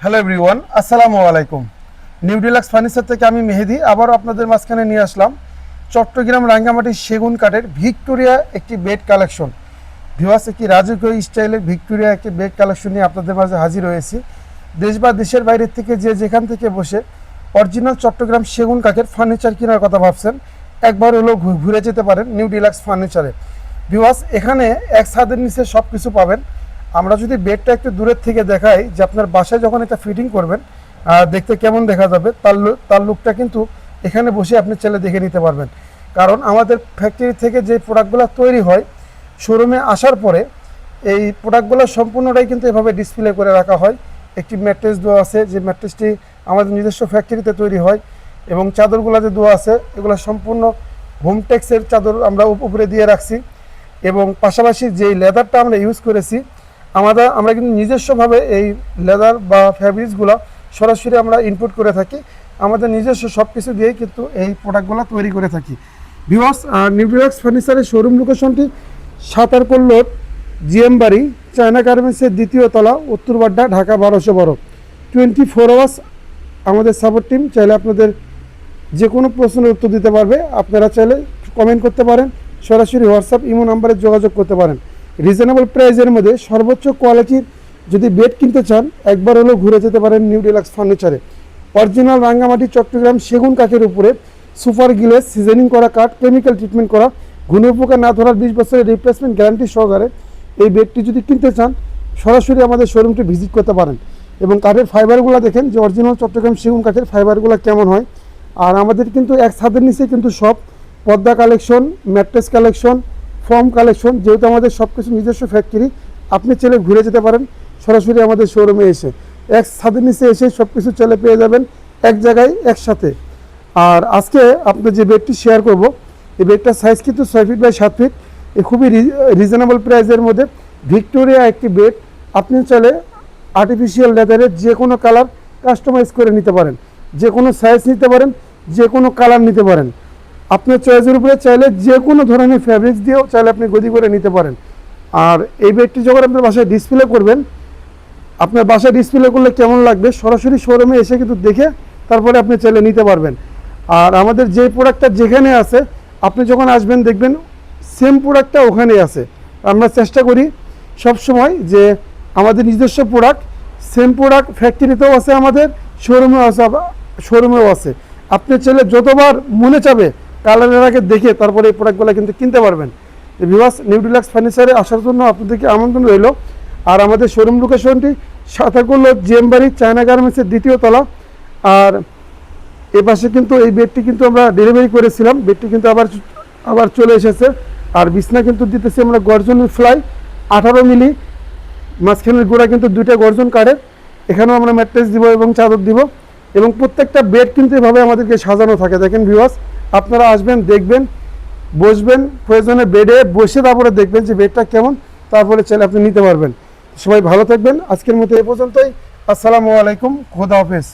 Hello everyone, আসসালামু আলাইকুম। New deluxe furniture থেকে আমি মেহেদি আবার আপনাদের মাঝখানে নিয়ে আসলাম চট্টগ্রাম রাঙ্গামাটির সেগুন কাঠের ভিক্টোরিয়া একটি বেড কালেকশন। ভিউয়ার্স, একটি রাজকীয় স্টাইলের ভিক্টোরিয়া একটি বেড কালেকশন নিয়ে আপনাদের মাঝে হাজির হয়েছি। দেশ বা দেশের বাইরের থেকে যে যেখান থেকে বসে অরিজিনাল চট্টগ্রাম সেগুন কাঠের ফার্নিচার কেনার কথা ভাবছেন, একবার হলেও ঘুরে যেতে পারেন নিউ ডিলাক্স ফার্নিচারে। ভিউয়ার্স, এখানে এক ছাদের নিচে সব কিছু পাবেন। আমরা যদি বেডটা একটু দূরের থেকে দেখাই যে আপনার বাসায় যখন এটা ফিটিং করবেন দেখতে কেমন দেখা যাবে, তার লুকটা কিন্তু এখানে বসে আপনি চাইলে দেখে নিতে পারবেন। কারণ আমাদের ফ্যাক্টরি থেকে যে প্রোডাক্টগুলো তৈরি হয় শোরুমে আসার পরে এই প্রোডাক্টগুলো সম্পূর্ণটাই কিন্তু এভাবে ডিসপ্লে করে রাখা হয়। একটি ম্যাট্রেস দেওয়া আছে, যে ম্যাট্রেসটি আমাদের নিজস্ব ফ্যাক্টরিতে তৈরি হয়, এবং চাদরগুলো যে দেওয়া আছে এগুলো সম্পূর্ণ হোমটেক্সের চাদর আমরা উপরে দিয়ে রাখছি। এবং পাশাপাশি যেই লেদারটা আমরা ইউজ করেছি আমরা কিন্তু নিজস্বভাবে এই লেদার বা ফ্যাব্রিক্সগুলো সরাসরি আমরা ইনপুট করে থাকি। আমাদের নিজস্ব সব কিছু দিয়েই কিন্তু এই প্রোডাক্টগুলো তৈরি করে থাকি। ভিউয়ার্স, নিউ ডিলাক্স ফার্নিচারের শোরুম লোকেশনটি সাতারকল্লোর জিএম বাড়ি, চায়না গার্মেন্টসের দ্বিতীয় তলা, উত্তরবাড্ডা, ঢাকা 1212। 24 আওয়ার্স আমাদের সাপোর্ট টিম চাইলে আপনাদের যে কোনো প্রশ্নের উত্তর দিতে পারবে। আপনারা চাইলে কমেন্ট করতে পারেন, সরাসরি হোয়াটসঅ্যাপ ইমো নাম্বারে যোগাযোগ করতে পারেন। রিজনেবল প্রাইসের মধ্যে সর্বোচ্চ কোয়ালিটির যদি বেড কিনতে চান, একবার হলেও ঘুরে যেতে পারেন নিউ ডিলাক্স ফার্নিচারে। অরিজিনাল রাঙ্গামাটি চট্টগ্রাম সেগুন কাঠের উপরে সুপার গ্লেস সিজনিং করা কাঠ, কেমিক্যাল ট্রিটমেন্ট করা, ঘুনে পোকা না ধরার 20 বছরের রিপ্লেসমেন্ট গ্যারান্টি সহকারে এই বেডটি যদি কিনতে চান সরাসরি আমাদের শোরুমটি ভিজিট করতে পারেন। এবং কাঠের ফাইবারগুলো দেখেন যে অরিজিনাল চট্টগ্রাম সেগুন কাঠের ফাইবারগুলো কেমন হয়। আর আমাদের কিন্তু এক ছাদের নিচে কিন্তু সব পর্দা collection, mattress collection, form collection, যেহেতু আমাদের সব কিছু নিজস্ব ফ্যাক্টরি, আপনি চাইলে ঘুরে যেতে পারেন সরাসরি আমাদের শোরুমে এসে। এক ছাদের নিচে এসে সব কিছু চাইলে পেয়ে যাবেন এক জায়গায় একসাথে। আর আজকে আপনি যে বেডটি শেয়ার করব, এই বেডটার সাইজ কিন্তু 6 ফিট বাই 7 ফিট। এই খুবই রিজনেবল প্রাইসের মধ্যে ভিক্টোরিয়া একটি বেড। আপনি চাইলে আর্টিফিশিয়াল লেদারের যে কোনো কালার কাস্টমাইজ করে নিতে পারেন, যে কোনো সাইজ নিতে পারেন, যে কোনো কালার নিতে পারেন। আপনার চয়েসের উপরে চাইলে যে কোনো ধরনের ফ্যাব্রিক্স দিয়েও চাইলে আপনি গদি করে নিতে পারেন। আর এই বেডটি যখন আপনার বাসায় ডিসপ্লে করবেন, আপনার বাসায় ডিসপ্লে করলে কেমন লাগবে সরাসরি শোরুমে এসে কিন্তু দেখে তারপরে আপনি চাইলে নিতে পারবেন। আর আমাদের যে প্রোডাক্টটা যেখানে আছে আপনি যখন আসবেন দেখবেন সেম প্রোডাক্টটা ওখানেই আছে। আমরা চেষ্টা করি সবসময় যে আমাদের নিজস্ব প্রোডাক্ট, সেম প্রোডাক্ট ফ্যাক্টরিতেও আছে, আমাদের শোরুমেও আছে। আপনি চাইলে যতবার মনে চাবে কালারের আগে দেখে তারপরে এই প্রোডাক্টগুলো কিন্তু কিনতে পারবেন। ভিউয়ার্স, নিউ ডিলাক্স ফার্নিচারে আসার জন্য আপনাদেরকে আমন্ত্রণ রইল। আর আমাদের শোরুম লোকেশনটি সাতারকল্লোর জিএম বাড়ি, চায়না গার্মেন্টসের দ্বিতীয় তলা। আর এ পাশে কিন্তু এই বেডটি কিন্তু আমরা ডেলিভারি করেছিলাম, বেডটি কিন্তু আবার চলে এসেছে। আর বিছনা কিন্তু দিতেছি আমরা গর্জনের ফ্লাই 18 মিলি, মাঝখানের গোড়া কিন্তু 2টা গর্জন কাঠের। এখানেও আমরা ম্যাট্রেস দিব এবং চাদর দিব, এবং প্রত্যেকটা বেড কিন্তু এভাবে আমাদেরকে সাজানো থাকে। দেখেন ভিউয়ার্স, আপনারা আসবেন, দেখবেন, বসবেন, প্রয়োজনে বেডে বসে তারপরে দেখবেন যে বেডটা কেমন, তারপরে চাইলে আপনি নিতে পারবেন। সবাই ভালো থাকবেন। আজকের মতো এ পর্যন্তই। আসসালামু আলাইকুম, খোদা হাফেজ।